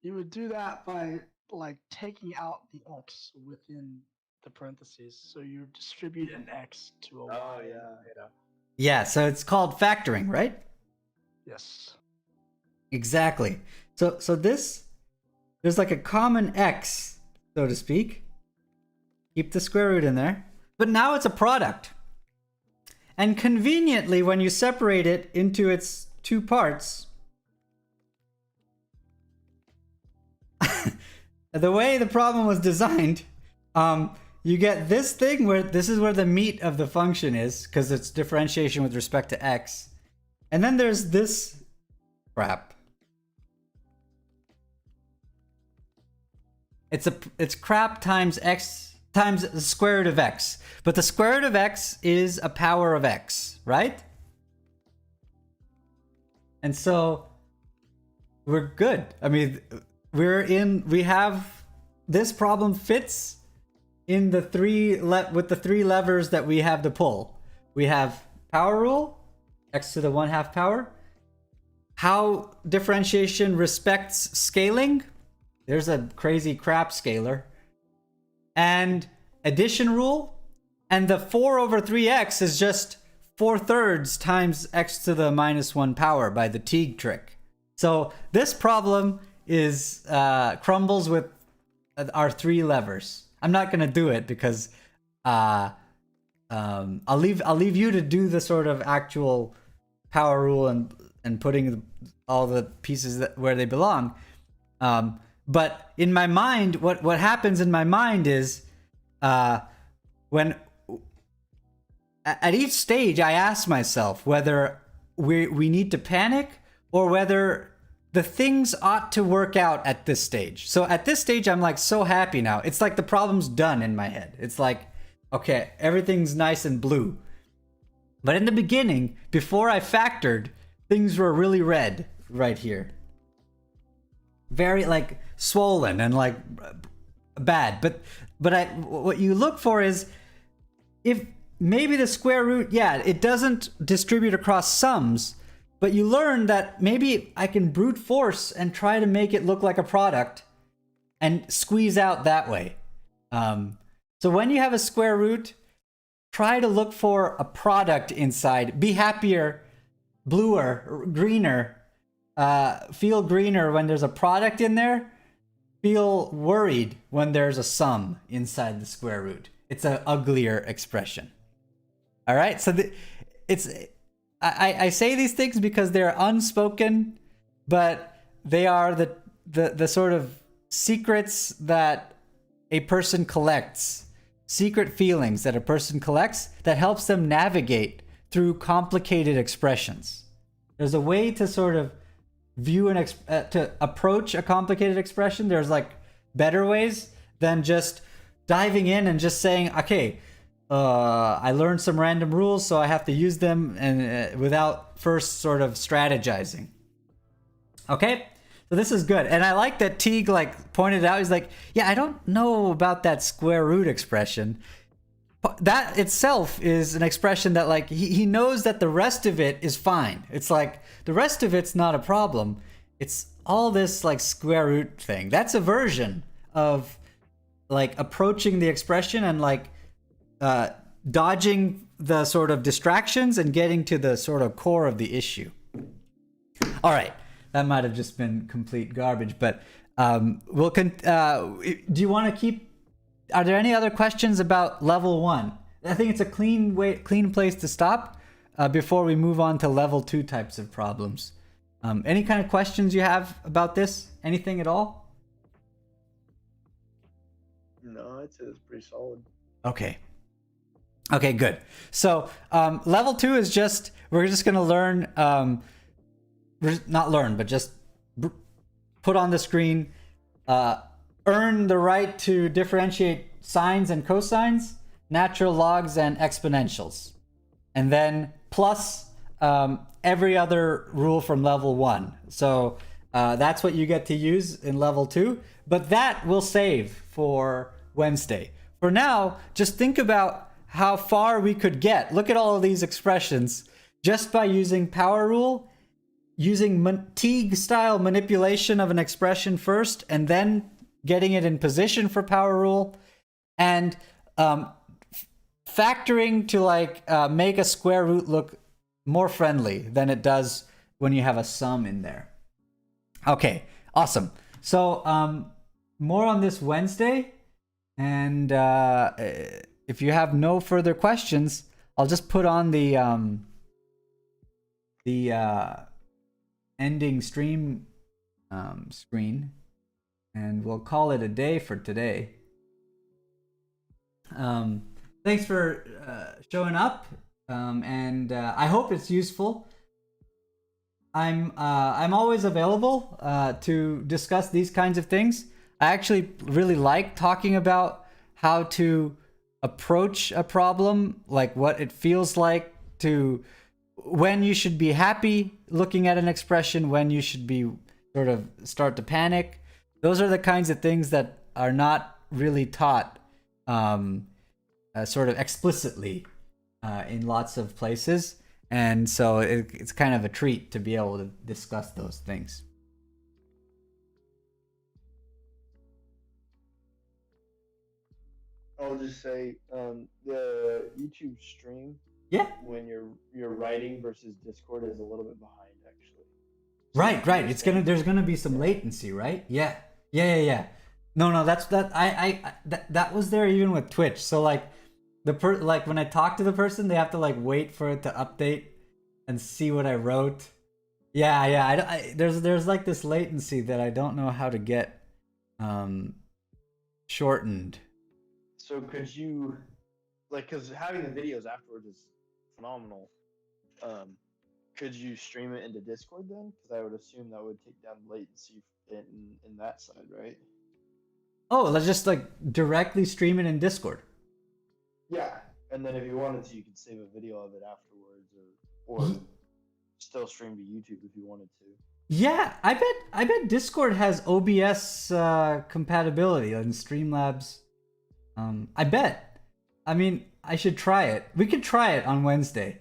You would do that by like taking out the x within the parentheses, so you distribute an x to a y. Oh yeah. Yeah, so it's called factoring, right? Yes. Exactly. So this, there's like a common x, so to speak. Keep the square root in there. But now it's a product. And conveniently, when you separate it into its two parts, the way the problem was designed, you get this thing where this is where the meat of the function is, because it's differentiation with respect to x. And then there's this crap. It's crap times x times the square root of x. But the square root of x is a power of x, right? And so we're good. I mean, we have this problem fits in the with the three levers that we have to pull. We have power rule, x to the 1/2 power. How differentiation respects scaling. There's a crazy crap scalar. And addition rule. And the 4/3x is just 4/3 times x to the -1 power by the Teague trick. So this problem is crumbles with our three levers. I'm not gonna do it because I'll leave you to do the sort of actual power rule and putting all the pieces where they belong. But in my mind, what happens in my mind is when at each stage I ask myself whether we need to panic or whether the things ought to work out at this stage. So at this stage, I'm like so happy now. It's like the problem's done in my head. It's like, okay, everything's nice and blue. But in the beginning, before I factored, things were really red right here. Very like swollen and like bad. But what you look for is if maybe the square root, yeah, it doesn't distribute across sums, but you learn that maybe I can brute force and try to make it look like a product and squeeze out that way. So when you have a square root, try to look for a product inside. Be happier, bluer, greener. Feel greener when there's a product in there. Feel worried when there's a sum inside the square root. It's an uglier expression. All right, so I say these things because they're unspoken, but they are the sort of secrets that a person collects, secret feelings that a person collects that helps them navigate through complicated expressions. There's a way to sort of view to approach a complicated expression. There's like better ways than just diving in and just saying, okay, I learned some random rules, so I have to use them and without first sort of strategizing. Okay, so this is good, and I like that Teague like pointed out. He's like, yeah, I don't know about that square root expression. That itself is an expression that like he knows that the rest of it is fine. It's like the rest of it's not a problem. It's all this like square root thing. That's a version of like approaching the expression and like dodging the sort of distractions and getting to the sort of core of the issue. All right, that might have just been complete garbage, but do you want to keep? Are there any other questions about level 1? I think it's a clean place to stop before we move on to level 2 types of problems. Any kind of questions you have about this? Anything at all? No, I'd say it's pretty solid. Okay. Okay, good. So level 2 is just, we're just going to learn, not learn, but just put on the screen, earn the right to differentiate sines and cosines, natural logs and exponentials. And then plus every other rule from level 1. So that's what you get to use in level 2. But that we'll save for Wednesday. For now, just think about how far we could get. Look at all of these expressions just by using power rule, using Teague-style manipulation of an expression first, and then getting it in position for power rule, and factoring to like make a square root look more friendly than it does when you have a sum in there. Okay, awesome. So more on this Wednesday, and if you have no further questions, I'll just put on the ending stream screen, and we'll call it a day for today. Thanks for showing up, and I hope it's useful. I'm always available to discuss these kinds of things. I actually really like talking about how to approach a problem, like what it feels like to, when you should be happy looking at an expression, when you should be sort of start to panic. Those are the kinds of things that are not really taught sort of explicitly in lots of places. And so it's kind of a treat to be able to discuss those things. I'll just say the YouTube stream. Yeah. When you're writing versus Discord is a little bit behind actually. Right. It's there's gonna be some latency, right? Yeah. No, that was there even with Twitch. So like like when I talk to the person, they have to like wait for it to update and see what I wrote. Yeah. There's like this latency that I don't know how to get shortened. So could you, like, because having the videos afterwards is phenomenal. Could you stream it into Discord then? Because I would assume that would take down latency in that side, right? Oh, let's just like directly stream it in Discord. Yeah, and then if you wanted to, you could save a video of it afterwards, or still stream to YouTube if you wanted to. Yeah, I bet Discord has OBS compatibility and Streamlabs. I bet. I mean, I should try it. We could try it on Wednesday,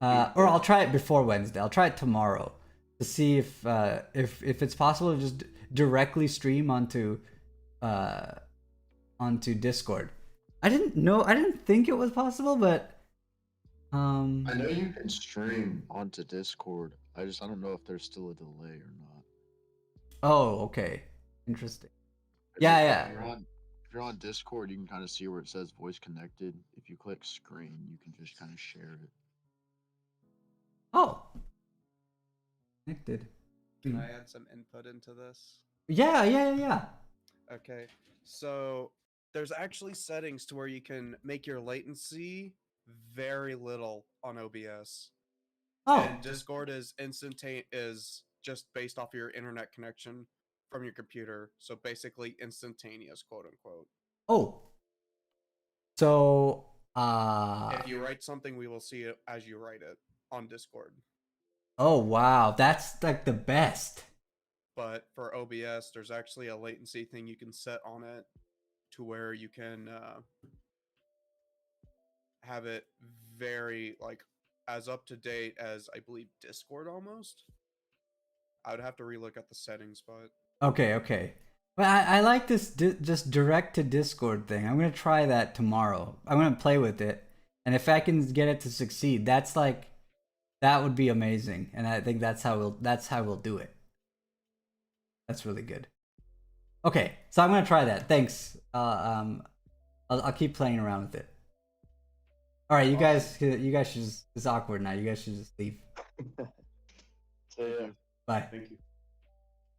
or I'll try it before Wednesday. I'll try it tomorrow to see if it's possible to just directly stream onto Discord. I didn't think it was possible, but I know you can stream onto Discord. I don't know if there's still a delay or not. Oh, okay. Interesting. Yeah. If you're on Discord, you can kind of see where it says voice connected. If you click screen, you can just kind of share it. Oh. Connected. Can I add some input into this? Yeah. Okay, so there's actually settings to where you can make your latency very little on OBS. Oh. And Discord is just based off of your internet connection from your computer, so basically instantaneous, quote unquote. Oh. So If you write something, we will see it as you write it on Discord. Oh wow, that's like the best. But for OBS, there's actually a latency thing you can set on it to where you can have it very like as up to date as I believe Discord almost. I would have to relook at the settings, but Okay. But I like this just direct to Discord thing. I'm gonna try that tomorrow. I'm gonna play with it, and if I can get it to succeed, that's like that would be amazing. And I think that's how we'll do it. That's really good. Okay, so I'm gonna try that. Thanks. I'll keep playing around with it. All right, you guys should just, it's awkward now. You guys should just leave. So yeah. Bye. Thank you.